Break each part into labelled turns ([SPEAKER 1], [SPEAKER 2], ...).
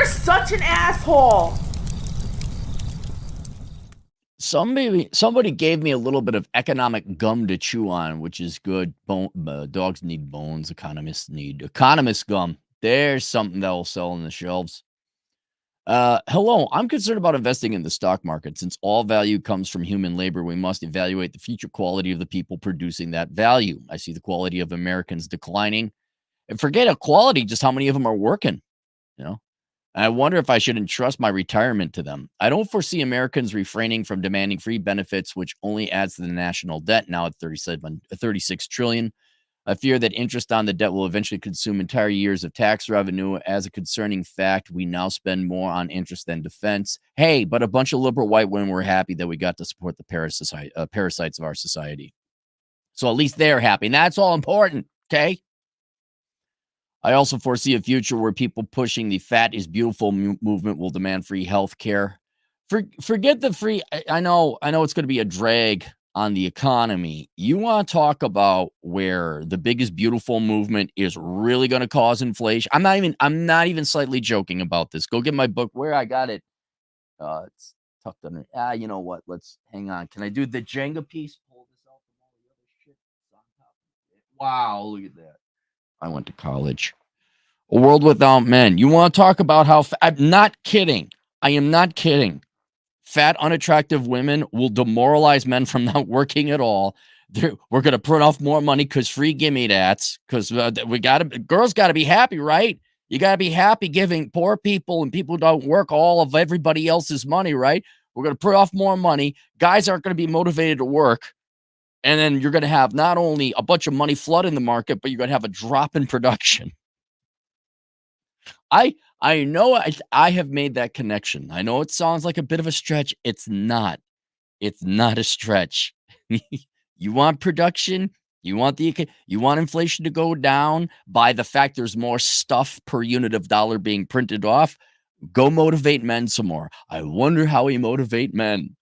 [SPEAKER 1] You're such an asshole.
[SPEAKER 2] Somebody gave me a little bit of economic gum to chew on, which is good. Dogs need bones. Economist gum. There's something that will sell on the shelves. Hello, I'm concerned about investing in the stock market. Since all value comes from human labor, we must evaluate the future quality of the people producing that value. I see the quality of Americans declining. And forget equality, just how many of them are working, you know? I wonder if I should entrust my retirement to them. I don't foresee Americans refraining from demanding free benefits, which only adds to the national debt now at 36 trillion. I fear that interest on the debt will eventually consume entire years of tax revenue. As a concerning fact, we now spend more on interest than defense. Hey, but a bunch of liberal white women were happy that we got to support the parasites of our society. So at least they're happy. And that's all important, okay? I also foresee a future where people pushing the fat is beautiful movement will demand free health care. Forget the free. I know it's going to be a drag on the economy. You want to talk about where the biggest beautiful movement is really going to cause inflation? I'm not even slightly joking about this. Go get my book where I got it. It's tucked under. You know what? Let's hang on. Can I do the Jenga piece? Pull this out from all the other shit that's on top of it. Wow, look at that. I went to college. A world without men. You want to talk about how I'm not kidding. I am not kidding. Fat, unattractive women will demoralize men from not working at all. We're going to print off more money because free gimme that's because girls got to be happy, right? You got to be happy giving poor people and people who don't work all of everybody else's money, right? We're going to print off more money. Guys aren't going to be motivated to work. And then you're going to have not only a bunch of money flood in the market, but you're going to have a drop in production. I know I have made that connection. I know it sounds like a bit of a stretch. It's not. It's not a stretch. You want production, you want inflation to go down by the fact there's more stuff per unit of dollar being printed off. Go motivate men some more. I wonder how we motivate men.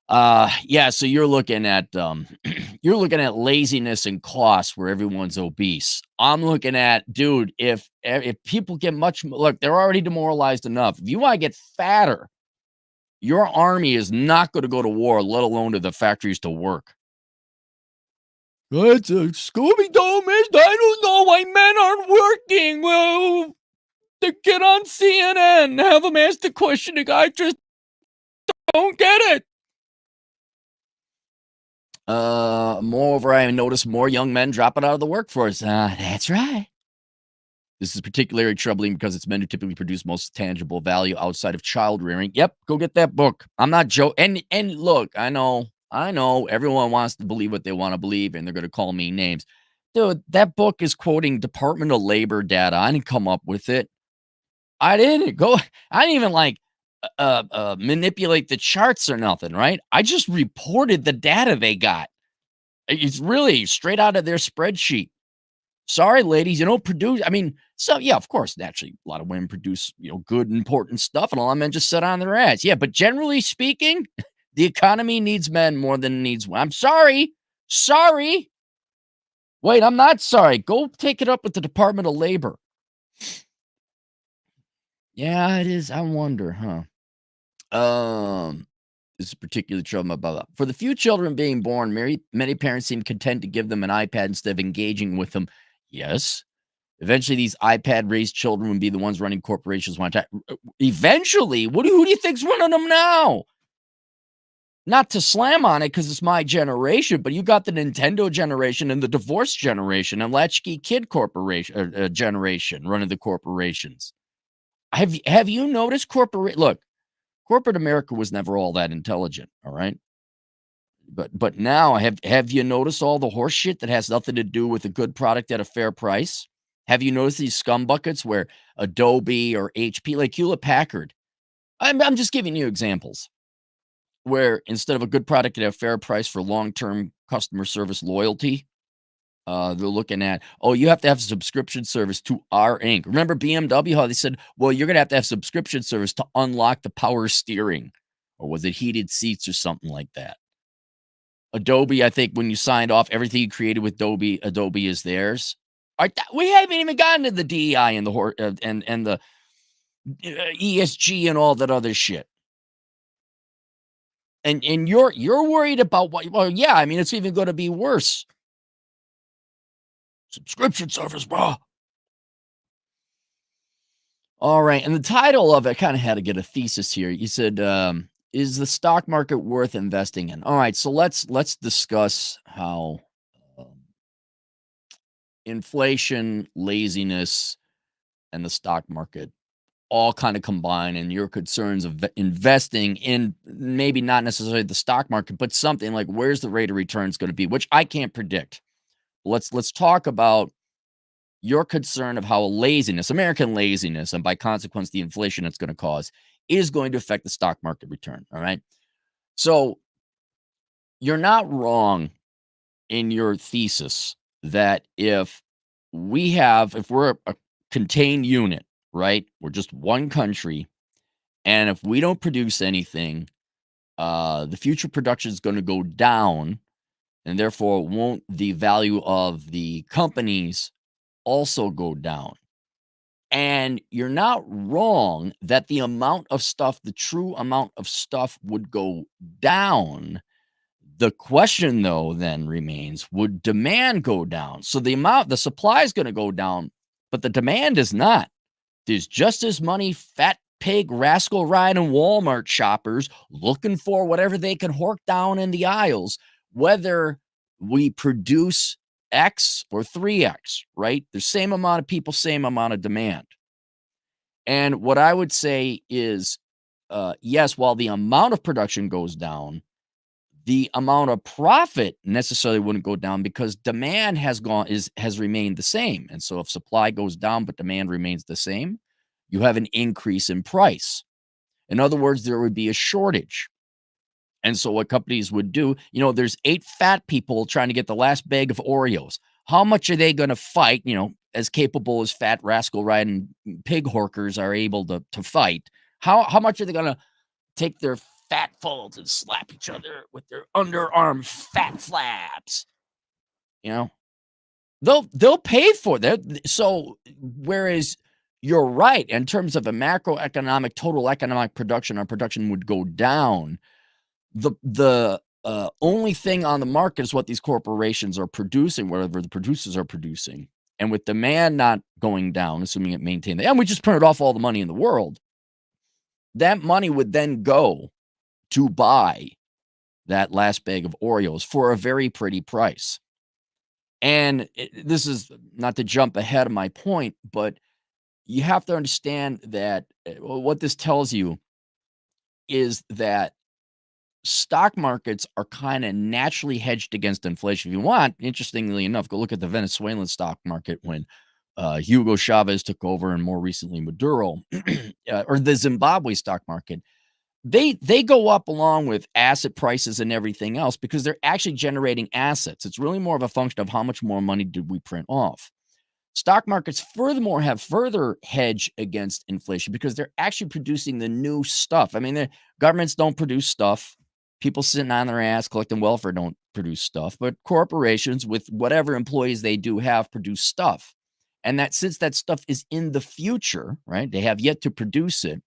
[SPEAKER 2] Yeah, so you're looking at laziness and cost where everyone's obese. I'm looking at, dude, if people get look, they're already demoralized enough. If you want to get fatter, your army is not going to go to war, let alone to the factories to work. That's a Scooby-Doo mist. I don't know why men aren't working. Well, they get on CNN, have them ask the question. I just don't get it. Moreover, I noticed more young men dropping out of the workforce. That's right. This is particularly troubling because it's men who typically produce most tangible value outside of child rearing. Yep, go get that book. I'm not joking. And look, I know everyone wants to believe what they want to believe, and they're going to call me names. Dude, that book is quoting Department of Labor data. I didn't come up with it. I didn't even manipulate the charts or nothing, right? I just reported the data they got. It's really straight out of their spreadsheet. Sorry, ladies, you don't produce. I mean, so yeah, of course, naturally, a lot of women produce, good, important stuff, and a lot of men just sit on their ass. Yeah, but generally speaking, the economy needs men more than it needs women. I'm sorry. Sorry. Wait, I'm not sorry. Go take it up with the Department of Labor. Yeah, it is. I wonder, huh? This is particularly troubling about for the few children being born. Many parents seem content to give them an iPad instead of engaging with them. Yes. Eventually, these iPad-raised children will be the ones running corporations one time. Eventually, who do you think's running them now? Not to slam on it because it's my generation, but you got the Nintendo generation and the divorce generation and latchkey kid corporation generation running the corporations. Have you noticed Look, corporate America was never all that intelligent, all right? But now, have you noticed all the horse shit that has nothing to do with a good product at a fair price? Have you noticed these scumbuckets where Adobe or HP, like Hewlett-Packard, I'm just giving you examples, where instead of a good product at a fair price for long-term customer service loyalty, they're looking at, you have to have a subscription service to our Inc. Remember BMW, how they said, well, you're going to have subscription service to unlock the power steering, or was it heated seats or something like that? Adobe, I think when you signed off, everything you created with Adobe is theirs. We haven't even gotten to the DEI and the ESG and all that other shit. And you're worried about what well, yeah, I mean, it's even gonna be worse. Subscription service, bro. All right, and the title of it kinda had to get a thesis here. You said, "Is the stock market worth investing in?" All right, so let's discuss how, um, inflation, laziness, and the stock market all kinda combine and your concerns of investing in maybe not necessarily the stock market, but something like where's the rate of return is gonna be, which I can't predict. Let's talk about your concern of how laziness, American laziness, and by consequence, the inflation it's gonna cause is going to affect the stock market return, all right? So, you're not wrong in your thesis that if we're a contained unit, right? We're just one country, and if we don't produce anything, the future production is gonna go down, and therefore, won't the value of the companies also go down? And you're not wrong that the true amount of stuff would go down. The question, though, then remains, would demand go down? So the supply is going to go down, but the demand is not. There's just as many fat pig, rascal riding Walmart shoppers looking for whatever they can hork down in the aisles, whether we produce X or 3X, right? The same amount of people, same amount of demand. And what I would say is, yes, while the amount of production goes down, the amount of profit necessarily wouldn't go down because demand has remained the same. And so if supply goes down but demand remains the same, you have an increase in price. In other words, there would be a shortage. And so what companies would do, there's 8 fat people trying to get the last bag of Oreos. How much are they gonna fight, as capable as fat rascal riding pig horkers are able to fight? How much are they gonna take their fat folds and slap each other with their underarm fat flaps? You know? They'll pay for that. So, whereas you're right, in terms of a macroeconomic, total economic production, our production would go down. The only thing on the market is what these corporations are producing, whatever the producers are producing, and with demand not going down, assuming it maintained and we just printed off all the money in the world, that money would then go to buy that last bag of Oreos for a very pretty price. And this is not to jump ahead of my point, but you have to understand that what this tells you is that stock markets are kind of naturally hedged against inflation. If you want, interestingly enough, go look at the Venezuelan stock market when Hugo Chavez took over, and more recently Maduro, or the Zimbabwe stock market. They go up along with asset prices and everything else because they're actually generating assets. It's really more of a function of how much more money did we print off. Stock markets, furthermore, have further hedge against inflation because they're actually producing the new stuff. I mean, the governments don't produce stuff. People sitting on their ass collecting welfare don't produce stuff, but corporations with whatever employees they do have produce stuff. And that since that stuff is in the future, right? They have yet to produce it.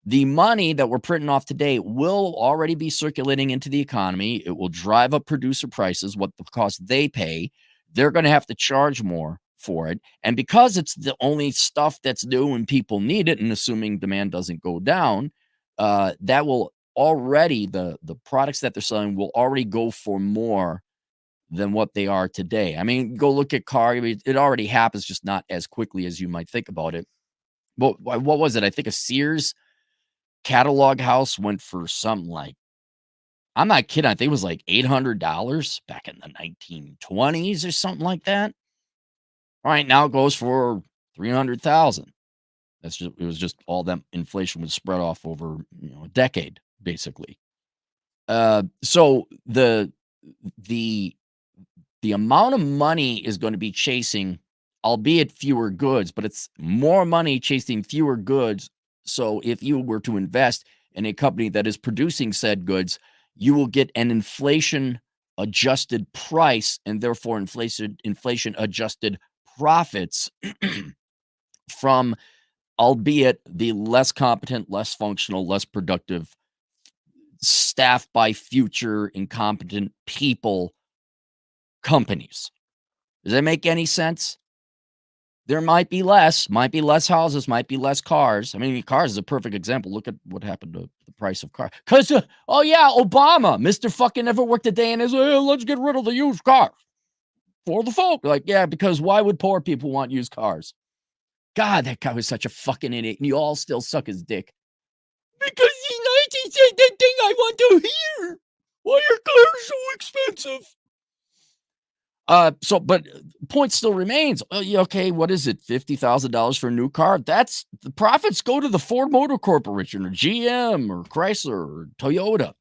[SPEAKER 2] The money that we're printing off today will already be circulating into the economy. It will drive up producer prices, what the cost they pay. They're going to have to charge more for it. And because it's the only stuff that's new and people need it, and assuming demand doesn't go down, that will already the products that they're selling will already go for more than what they are today. I mean, go look at I mean, it already happens, just not as quickly as you might think about it. But what was it? I think a Sears catalog house went for something like, I'm not kidding, I think it was like $800 back in the 1920s or something like that. All right, now it goes for 300,000. It was just all that inflation was spread off over, a decade, basically. So the the amount of money is going to be chasing, albeit fewer goods, but it's more money chasing fewer goods. So if you were to invest in a company that is producing said goods, you will get an inflation adjusted price and therefore inflation adjusted profits from albeit the less competent, less functional, less productive, staffed by future incompetent people companies. Does that make any sense? There might be less houses, might be less cars. I mean, cars is a perfect example. Look at what happened to the price of cars. Because, oh yeah, Obama, Mr. fucking never worked a day in his, let's get rid of the used cars for the folk. Like, yeah, because why would poor people want used cars? God, that guy was such a fucking idiot, and you all still suck his dick. Because he said the thing I want to hear. Why are cars so expensive? But point still remains. Okay, what is it? $50,000 for a new car? That's the profits go to the Ford Motor Corporation or GM or Chrysler or Toyota.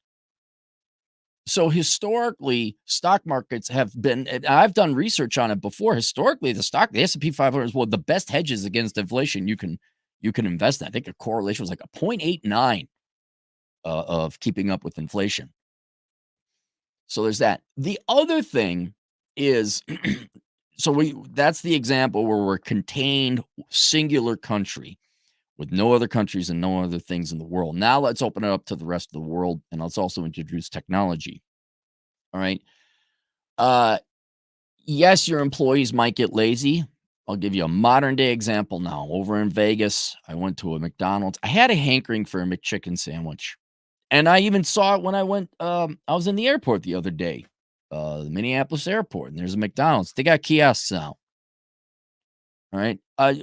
[SPEAKER 2] So historically, stock markets have been, and I've done research on it before. Historically, the S&P 500 is one of the best hedges against inflation you can invest in. I think the correlation was like a 0.89 of keeping up with inflation. So there's that. The other thing is, that's the example where we're a contained singular country with no other countries and no other things in the world. Now let's open it up to the rest of the world, and let's also introduce technology. All right. Yes, your employees might get lazy. I'll give you a modern day example now. Over in Vegas, I went to a McDonald's. I had a hankering for a McChicken sandwich. And I even saw it when I went, I was in the airport the other day, the Minneapolis airport, and there's a McDonald's. They got kiosks now. All right.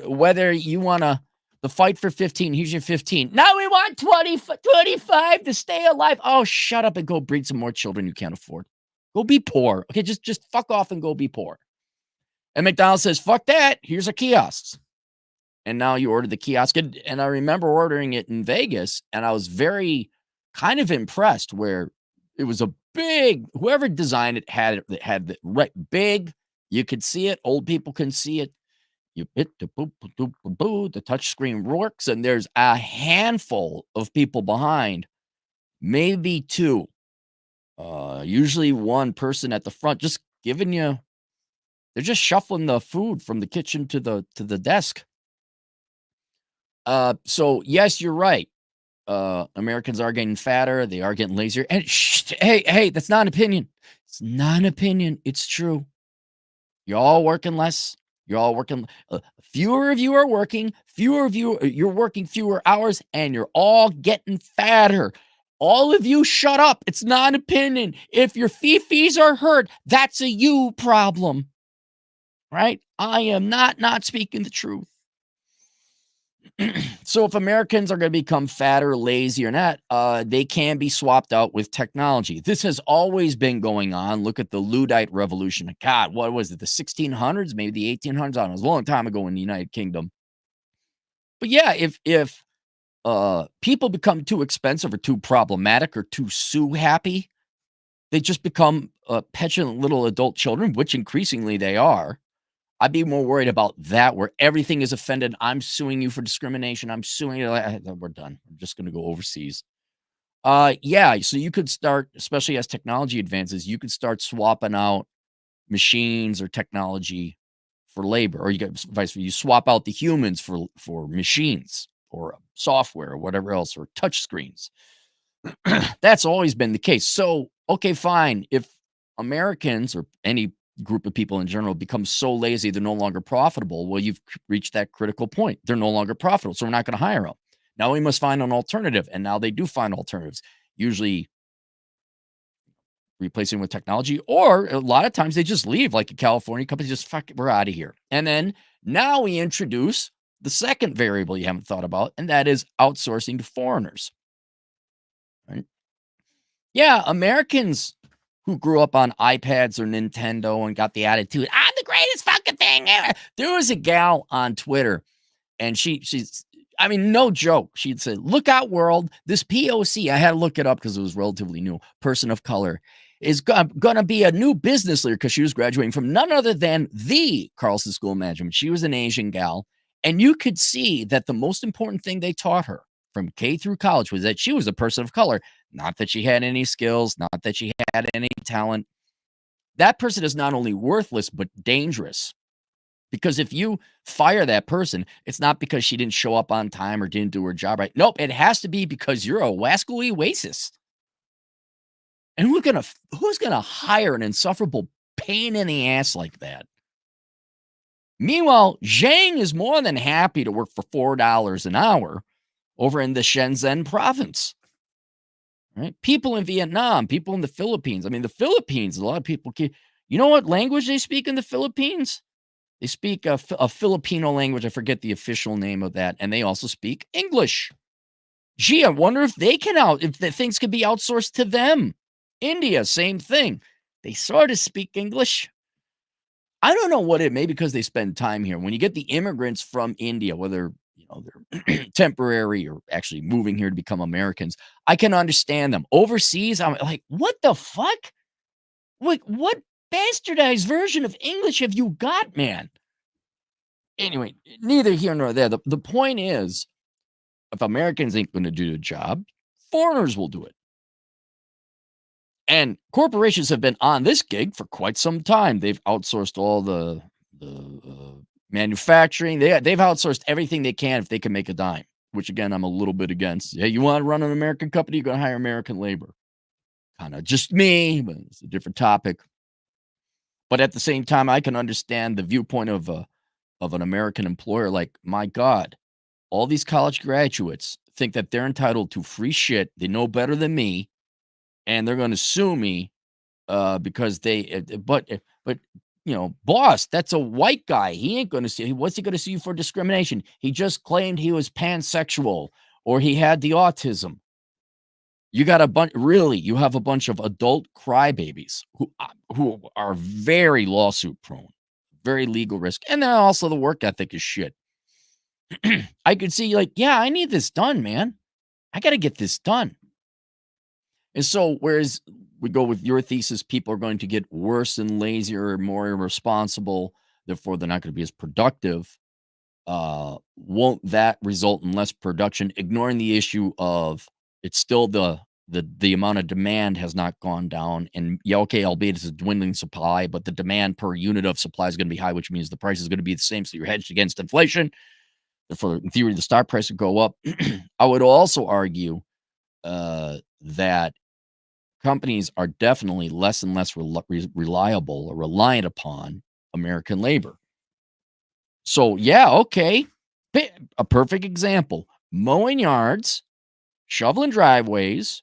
[SPEAKER 2] Whether you want the fight for 15, here's your 15. Now we want 20, 25 to stay alive. Oh, shut up and go breed some more children you can't afford. Go be poor. Okay, just fuck off and go be poor. And McDonald's says, fuck that. Here's our kiosks. And now you order the kiosk. And I remember ordering it in Vegas, and I was very kind of impressed where it was a big, whoever designed it had the right big, you could see it. Old people can see it. You hit the boop, boop, boop, boop, the touch screen works, and there's a handful of people behind, maybe two, usually one person at the front, just giving you, they're just shuffling the food from the kitchen to the desk. So yes, you're right. Americans are getting fatter. They are getting lazier. And hey, that's not an opinion. It's not an opinion. It's true. You're all working less. You're all working. Fewer of you are working. Fewer of you, you're working fewer hours, and you're all getting fatter. All of you shut up. It's not an opinion. If your fifis are hurt, that's a you problem. Right? I am not speaking the truth. So if Americans are going to become fatter, lazy, or not, they can be swapped out with technology. This has always been going on. Look at the Luddite revolution. God, what was it? The 1600s, maybe the 1800s? I don't know. It was a long time ago in the United Kingdom. But yeah, if people become too expensive or too problematic or too sue happy, they just become petulant little adult children, which increasingly they are. I'd be more worried about that, where everything is offended. I'm suing you for discrimination. I'm suing you. We're done. I'm just going to go overseas. Yeah. So you could start, especially as technology advances, you could start swapping out machines or technology for labor, or you get vice versa. You swap out the humans for machines or software or whatever else, or touch screens. That's always been the case. So, okay, fine. If Americans or any group of people in general become so lazy they're no longer profitable, well, you've reached that critical point. They're no longer profitable, so we're not going to hire them. Now we must find an alternative, and now they do find alternatives, usually replacing with technology, or a lot of times they just leave, like a California company, just fuck it, we're out of here. And then now we introduce the second variable you haven't thought about, and that is outsourcing to foreigners. Right? Yeah, Americans who grew up on iPads or Nintendo and got the attitude, I'm the greatest fucking thing ever. There was a gal on Twitter, and she's, I mean, no joke. She'd say, look out, world. This POC, I had to look it up because it was relatively new, person of color, is going to be a new business leader, because she was graduating from none other than the Carlson School of Management. She was an Asian gal, and you could see that the most important thing they taught her from K through college was that she was a person of color. Not that she had any skills, not that she had any talent. That person is not only worthless, but dangerous. Because if you fire that person, it's not because she didn't show up on time or didn't do her job right. Nope, it has to be because you're a wascally racist. And who's gonna hire an insufferable pain in the ass like that? Meanwhile, Zhang is more than happy to work for $4 an hour over in the Shenzhen province. Right? People in Vietnam, people in the Philippines. I mean, the Philippines, a lot of people you know what language they speak in the Philippines? They speak a Filipino language. I forget the official name of that. And they also speak English. Gee, I wonder if if the things could be outsourced to them. India, same thing. They sort of speak English. I don't know what it may because they spend time here. When you get the immigrants from India, whether they're temporary or actually moving here to become Americans, I can understand them. Overseas, I'm like, what the fuck? What bastardized version of English have you got, man? Anyway, neither here nor there. The point is, if Americans ain't going to do the job, foreigners will do it. And corporations have been on this gig for quite some time. They've outsourced all the manufacturing. They've outsourced everything they can if they can make a dime. Which again, I'm a little bit against. Hey, you want to run an American company? You're going to hire American labor. Kind of just me, but it's a different topic. But at the same time, I can understand the viewpoint of an American employer. Like, my God, all these college graduates think that they're entitled to free shit. They know better than me, and they're going to sue me because but boss, that's a white guy. He ain't going to see. What's he going to sue you for discrimination? He just claimed he was pansexual or he had the autism. You got a bunch. Really, you have a bunch of adult crybabies who are very lawsuit prone, very legal risk, and then also the work ethic is shit. I could see like, yeah, I need this done, man. I got to get this done. And so, whereas we go with your thesis, people are going to get worse and lazier, more irresponsible, therefore they're not going to be as productive. Won't that result in less production? Ignoring the issue of it's still the amount of demand has not gone down, and yeah, okay, albeit it's a dwindling supply, but the demand per unit of supply is going to be high, which means the price is going to be the same. So you're hedged against inflation. Therefore, in theory, the stock price would go up. I would also argue that companies are definitely less and less reliable or reliant upon American labor. So, yeah, okay. A perfect example mowing yards, shoveling driveways,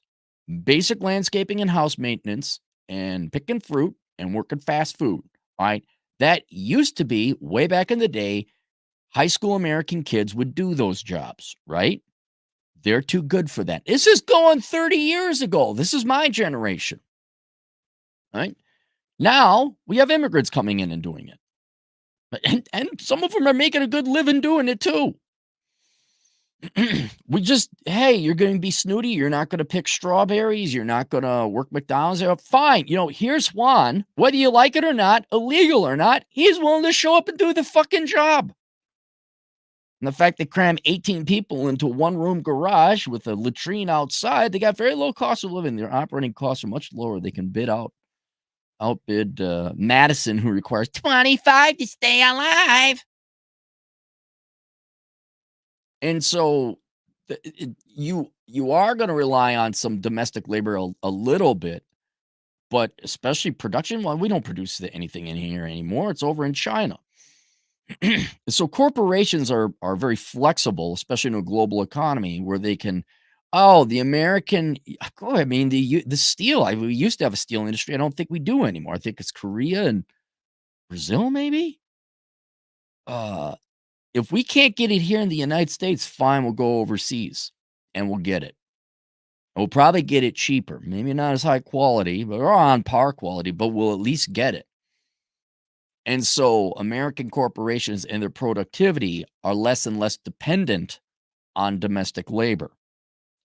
[SPEAKER 2] basic landscaping and house maintenance, and picking fruit and working fast food. All right. That used to be way back in the day, high school American kids would do those jobs, right? They're too good for that. This is going 30 years ago. This is my generation. Right? Now we have immigrants coming in and doing it. And some of them are making a good living doing it too. Hey, you're going to be snooty. You're not going to pick strawberries. You're not going to work McDonald's. Fine. Here's Juan. Whether you like it or not, illegal or not, he's willing to show up and do the fucking job. And the fact they cram 18 people into a one-room garage with a latrine outside, they got very low cost of living. Their operating costs are much lower. They can outbid Madison, who requires 25 to stay alive. And so you are going to rely on some domestic labor a little bit, but especially production. Well, we don't produce anything in here anymore. It's over in China. So corporations are very flexible, especially in a global economy where they can. Oh, the American. I mean, the steel. We used to have a steel industry. I don't think we do anymore. I think it's Korea and Brazil, maybe. If we can't get it here in the United States, fine, we'll go overseas and we'll get it. We'll probably get it cheaper. Maybe not as high quality, but or on par quality, but we'll at least get it. And so American corporations and their productivity are less and less dependent on domestic labor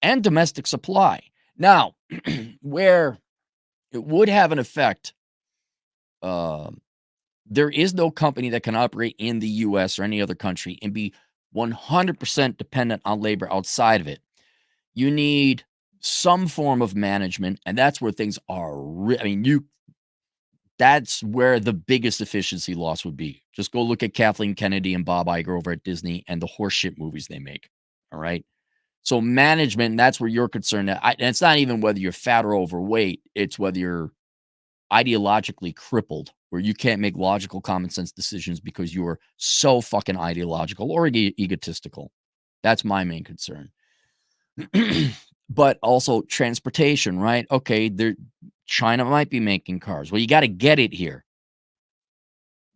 [SPEAKER 2] and domestic supply. Now, where it would have an effect, there is no company that can operate in the US or any other country and be 100% dependent on labor outside of it. You need some form of management, and that's where things are. I mean, That's where the biggest efficiency loss would be. Just go look at Kathleen Kennedy and Bob Iger over at Disney and the horseshit movies they make. All right. So management, that's where you're concerned. And it's not even whether you're fat or overweight. It's whether you're ideologically crippled, where you can't make logical, common sense decisions because you are so fucking ideological or egotistical. That's my main concern. But also transportation, right? Okay, China might be making cars. Well, you got to get it here.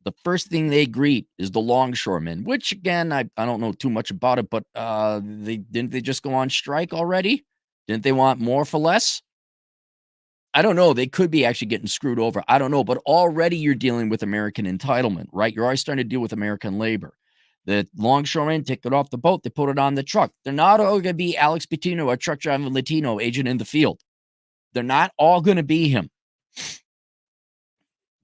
[SPEAKER 2] The first thing they greet is the longshoremen, which again, I don't know too much about it, but didn't they just go on strike already? Didn't they want more for less? I don't know. They could be actually getting screwed over. I don't know. But already you're dealing with American entitlement, right? You're already starting to deal with American labor. The longshoremen take it off the boat. They put it on the truck. They're not all going to be Alex Pitino, a truck driving Latino agent in the field. They're not all going to be him.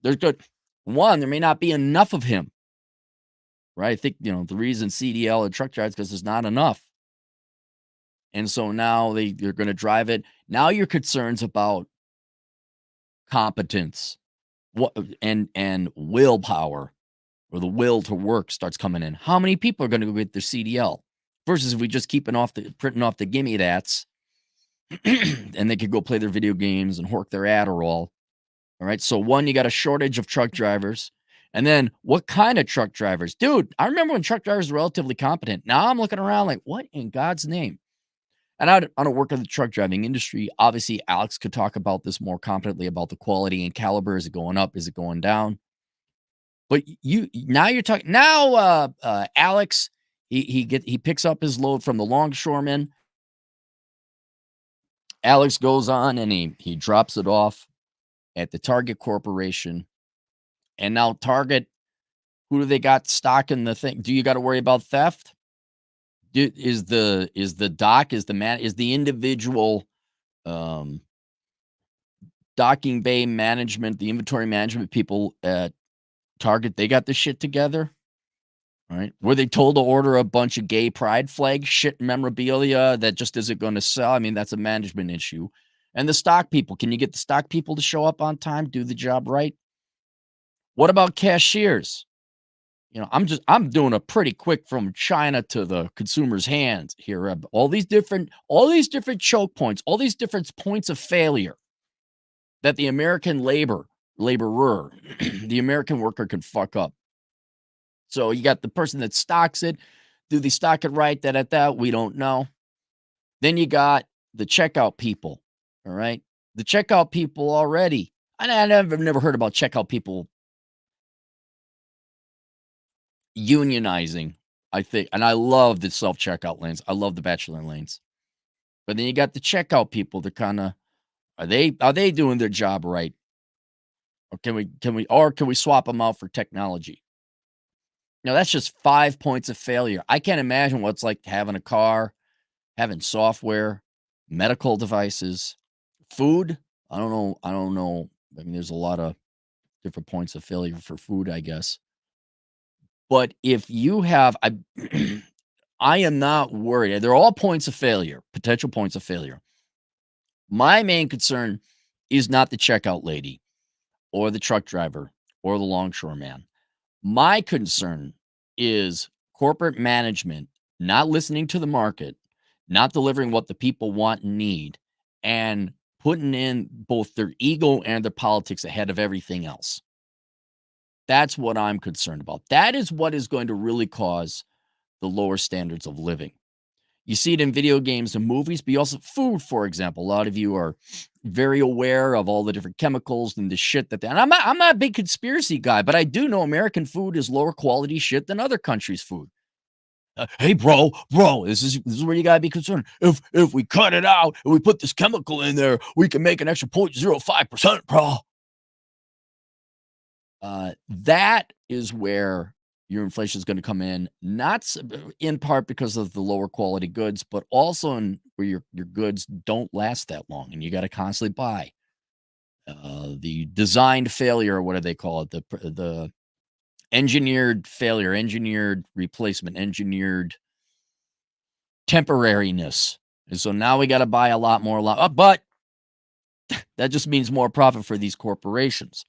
[SPEAKER 2] There's good. One, there may not be enough of him, right? I think, the reason CDL and truck drives because there's not enough. And so now they're going to drive it. Now your concerns about competence and willpower or the will to work starts coming in. How many people are going to go get their CDL versus if we just printing off the gimme that's and they could go play their video games and hork their Adderall. All right. So one, you got a shortage of truck drivers. And then what kind of truck drivers? Dude, I remember when truck drivers were relatively competent. Now I'm looking around like, what in God's name? And I don't work in the truck driving industry. Obviously, Alex could talk about this more competently about the quality and caliber. Is it going up? Is it going down? But you're talking now. Alex, he picks up his load from the longshoreman. Alex goes on and he drops it off at the Target Corporation. And now Target, who do they got stocking the thing? Do you got to worry about theft? Is the individual docking bay management, the inventory management people at Target, they got this shit together? Right? Were they told to order a bunch of gay pride flag shit memorabilia that just isn't going to sell? I mean, that's a management issue. And the stock people, can you get the stock people to show up on time, do the job right? What about cashiers? I'm doing a pretty quick from China to the consumer's hands here. All these different choke points, all these different points of failure that the American laborer, the American worker can fuck up. So you got the person that stocks it. Do they stock it right? That we don't know. Then you got the checkout people. All right. The checkout people already. I've never heard about checkout people unionizing, I think. And I love the self-checkout lanes. I love the bachelor lanes. But then you got the checkout people that kind of are they doing their job right? Or can we swap them out for technology? That's just 5 points of failure. I can't imagine what's like having a car, having software, medical devices, food. I don't know. I mean, there's a lot of different points of failure for food, I guess. But if you have, I am not worried. They're all points of failure, potential points of failure. My main concern is not the checkout lady or the truck driver or the longshoreman. My concern is corporate management not listening to the market, not delivering what the people want and need, and putting in both their ego and their politics ahead of everything else. That's what I'm concerned about. That is what is going to really cause the lower standards of living. You see it in video games and movies, but you also food, for example. A lot of you are very aware of all the different chemicals and the shit and I'm not a big conspiracy guy, but I do know American food is lower quality shit than other countries' food. Hey, bro, this is where you gotta be concerned. If we cut it out and we put this chemical in there, we can make an extra 0.05%, bro. That is where your inflation is going to come in, not in part because of the lower quality goods, but also in where your goods don't last that long, and you got to constantly buy. The designed failure, what do they call it? The engineered failure, engineered replacement, engineered temporariness. And so now we got to buy a lot more, but that just means more profit for these corporations.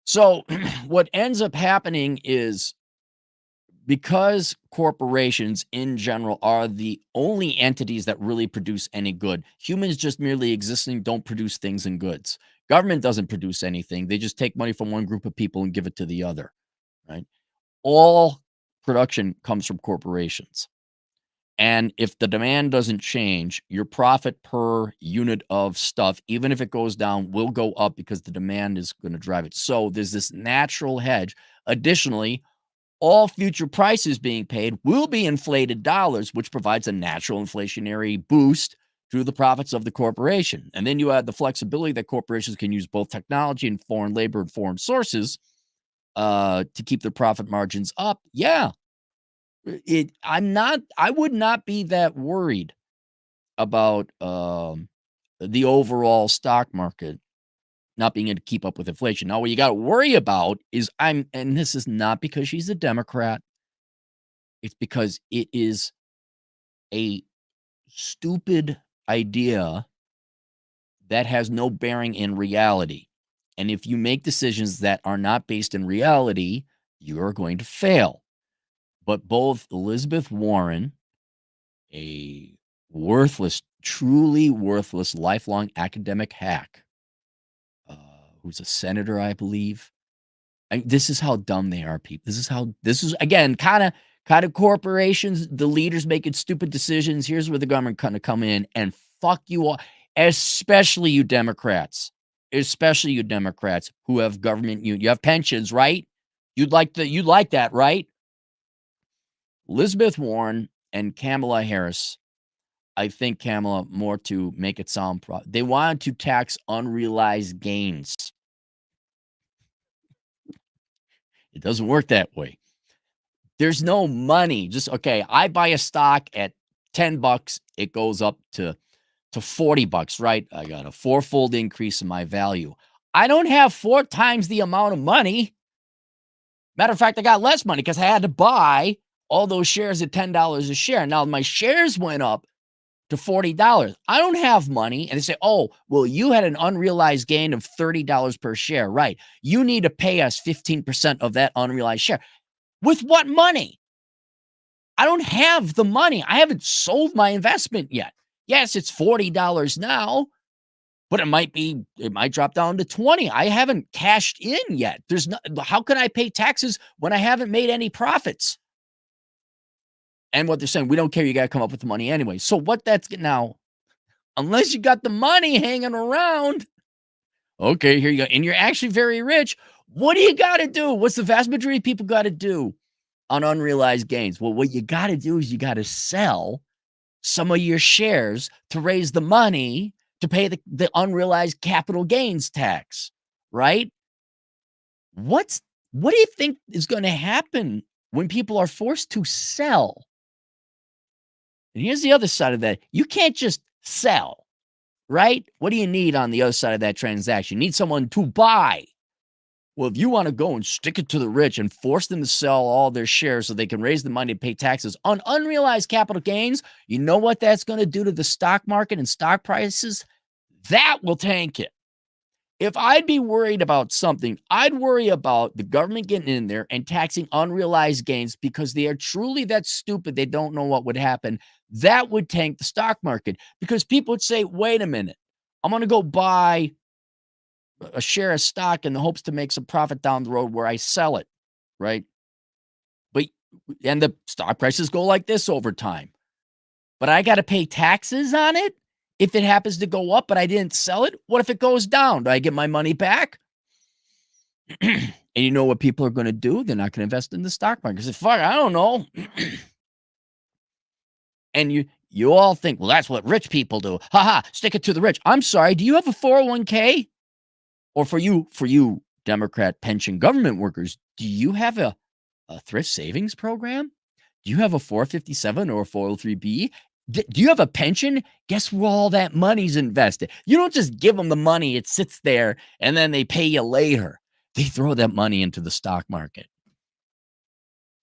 [SPEAKER 2] So what ends up happening is because corporations in general are the only entities that really produce any good, humans just merely existing don't produce things and goods. Government doesn't produce anything. They just take money from one group of people and give it to the other, right? All production comes from corporations. And if the demand doesn't change, your profit per unit of stuff, even if it goes down, will go up because the demand is going to drive it. So there's this natural hedge. Additionally, all future prices being paid will be inflated dollars, which provides a natural inflationary boost through the profits of the corporation. And then you add the flexibility that corporations can use both technology and foreign labor and foreign sources to keep their profit margins up. Yeah, I would not be that worried about the overall stock market not being able to keep up with inflation. Now, what you got to worry about is and this is not because she's a Democrat. It's because it is a stupid idea that has no bearing in reality. And if you make decisions that are not based in reality, you're going to fail. But both Elizabeth Warren, a worthless, truly worthless, lifelong academic hack, uh, who's a senator, I believe. This is how dumb they are, people. This is again kind of corporations, the leaders making stupid decisions. Here's where the government kind of come in and fuck you all, especially you Democrats, who have government. You have pensions, right? You'd like that, right? Elizabeth Warren and Kamala Harris. I think Kamala more to make it sound they wanted to tax unrealized gains. It doesn't work that way. There's no money. Just okay, I buy a stock at $10, it goes up to $40, right? I got a fourfold increase in my value. I don't have 4 times the amount of money. Matter of fact, I got less money because I had to buy all those shares at $10 a share. Now my shares went up to $40. I don't have money. And they say, oh, well, you had an unrealized gain of $30 per share. Right. You need to pay us 15% of that unrealized share. With what money? I don't have the money. I haven't sold my investment yet. Yes, it's $40 now, but it might drop down to 20. I haven't cashed in yet. How can I pay taxes when I haven't made any profits? And what they're saying, we don't care. You got to come up with the money anyway. So what that's now, unless you got the money hanging around, okay, here you go. And you're actually very rich. What do you got to do? What's the vast majority of people got to do on unrealized gains? Well, what you got to do is you got to sell some of your shares to raise the money to pay the unrealized capital gains tax, right? What do you think is going to happen when people are forced to sell? And here's the other side of that. You can't just sell, right? What do you need on the other side of that transaction? You need someone to buy. Well, if you want to go and stick it to the rich and force them to sell all their shares so they can raise the money to pay taxes on unrealized capital gains, you know what that's going to do to the stock market and stock prices? That will tank it. If I'd be worried about something, I'd worry about the government getting in there and taxing unrealized gains because they are truly that stupid. They don't know what would happen. That would tank the stock market because people would say, wait a minute, I'm going to go buy a share of stock in the hopes to make some profit down the road where I sell it, right? But and the stock prices go like this over time. But I got to pay taxes on it if it happens to go up, but I didn't sell it. What if it goes down? Do I get my money back? And you know what people are going to do? They're not going to invest in the stock market. Say, fuck, I don't know. And you all think, well, that's what rich people do. Ha ha, stick it to the rich. I'm sorry. Do you have a 401k? Or for you Democrat pension government workers, do you have a thrift savings program? Do you have a 457 or a 403b? Do you have a pension? Guess where all that money's invested? You don't just give them the money, it sits there, and then they pay you later. They throw that money into the stock market.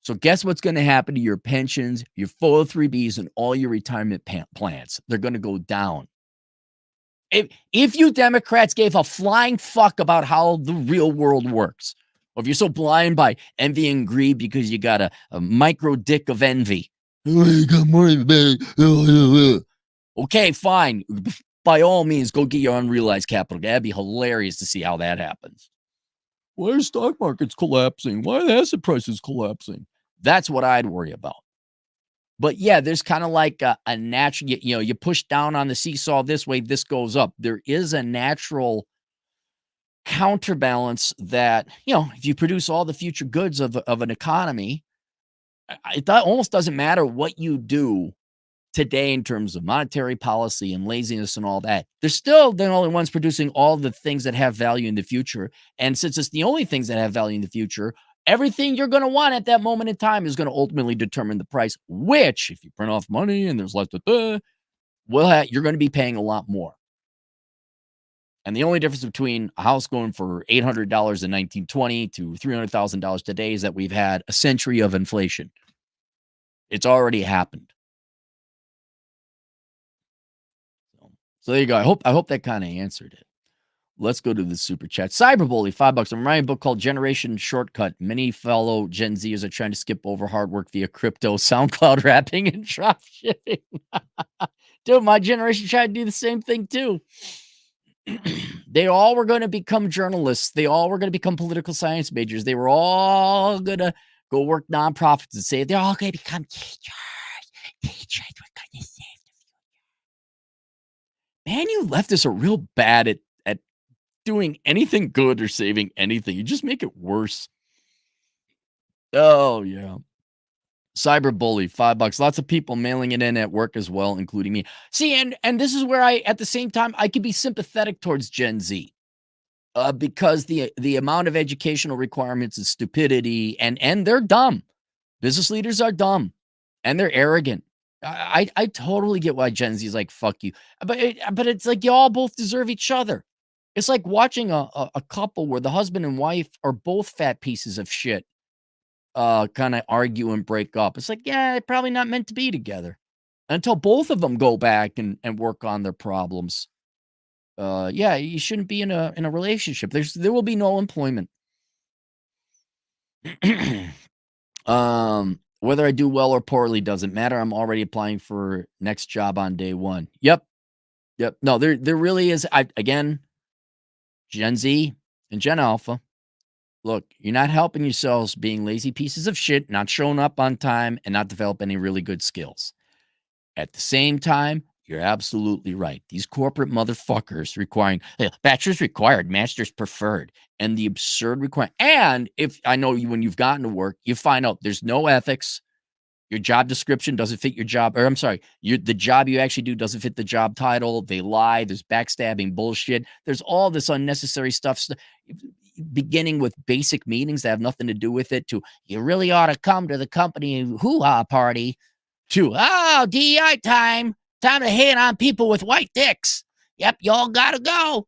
[SPEAKER 2] So guess what's going to happen to your pensions, your 403bs, and all your retirement plans? They're going to go down. If you Democrats gave a flying fuck about how the real world works, or if you're so blind by envy and greed because you got a micro dick of envy. Oh, you got money, okay, fine. By all means, go get your unrealized capital. That'd be hilarious to see how that happens. Why are stock markets collapsing? Why are the asset prices collapsing? That's what I'd worry about. But yeah, there's kind of like a natural, you push down on the seesaw this way, this goes up. There is a natural counterbalance that, if you produce all the future goods of an economy, it almost doesn't matter what you do today in terms of monetary policy and laziness and all that. They're still the only ones producing all the things that have value in the future. And since it's the only things that have value in the future, everything you're going to want at that moment in time is going to ultimately determine the price, which if you print off money and there's less you're going to be paying a lot more. And the only difference between a house going for $800 in 1920 to $300,000 today is that we've had a century of inflation. It's already happened. So there you go. I hope that kind of answered it. Let's go to the super chat. Cyberbully, $5. I'm writing a book called Generation Shortcut. Many fellow Gen Zers are trying to skip over hard work via crypto, SoundCloud rapping, and drop shipping. Dude, my generation tried to do the same thing too. They all were going to become journalists. They all were going to become political science majors. They were all going to go work nonprofits and say they're all going to become teachers. Teachers, we're going to save the future. Man, you leftists are real bad at doing anything good or saving anything. You just make it worse. Oh, yeah. Cyberbully, $5. Lots of people mailing it in at work as well, including me. See, and this is where at the same time, I could be sympathetic towards Gen Z. Because the amount of educational requirements is stupidity, and they're dumb. Business leaders are dumb, and they're arrogant. I totally get why Gen Z is like, fuck you. But it's like you all both deserve each other. It's like watching a couple where the husband and wife are both fat pieces of shit, kind of argue and break up. It's like, yeah, they're probably not meant to be together until both of them go back and work on their problems. Yeah, you shouldn't be in a relationship. There will be no employment. Whether I do well or poorly doesn't matter. I'm already applying for next job on day one. Yep. No, there really is. Again, Gen Z and Gen Alpha. Look, you're not helping yourselves being lazy pieces of shit, not showing up on time, and not develop any really good skills. At the same time, you're absolutely right. These corporate motherfuckers requiring bachelor's required, master's preferred, and the absurd requirement. And if I know you, when you've gotten to work, you find out there's no ethics. Your job description doesn't fit your job, or I'm sorry, the job you actually do doesn't fit the job title. They lie. There's backstabbing bullshit. There's all this unnecessary stuff, beginning with basic meetings that have nothing to do with it, to you really ought to come to the company hoo-ha party, to DEI time to hit on people with white dicks. Yep, y'all gotta go.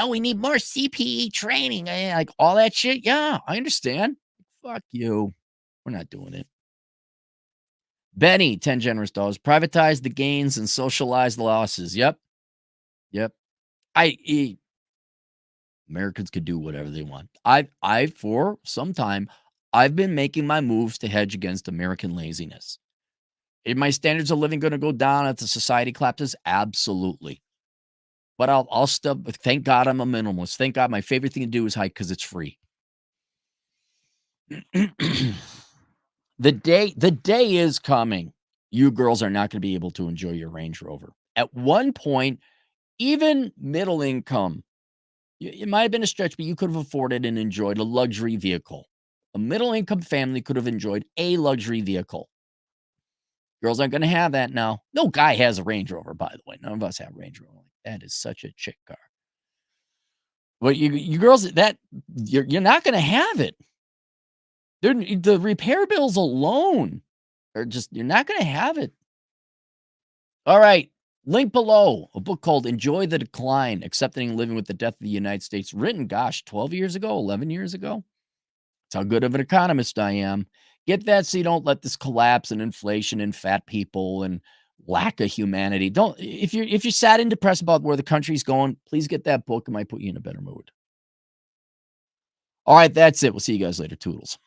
[SPEAKER 2] We need more CPE training, like all that shit. Yeah, I understand. Fuck you. We're not doing it. Benny, 10 generous dollars. Privatize the gains and socialize the losses. Yep. Americans could do whatever they want. For some time, I've been making my moves to hedge against American laziness. Is my standards of living going to go down if the society collapses? Absolutely. But I'll still, thank God I'm a minimalist. Thank God my favorite thing to do is hike because it's free. The day is coming. You girls are not going to be able to enjoy your Range Rover. At one point, even middle income, it might have been a stretch, but you could have afforded and enjoyed a luxury vehicle. A middle income family could have enjoyed a luxury vehicle. Girls aren't going to have that now. No guy has a Range Rover, by the way. None of us have Range Rover. That is such a chick car. But you girls, you're not going to have it. The repair bills alone are just, you're not going to have it. All right. Link below, a book called Enjoy the Decline, Accepting and Living with the Death of the United States, written, 12 years ago, 11 years ago. That's how good of an economist I am. Get that so you don't let this collapse and inflation and fat people and lack of humanity. Don't if you're sad and depressed about where the country's going, please get that book. It might put you in a better mood. All right, that's it. We'll see you guys later. Toodles.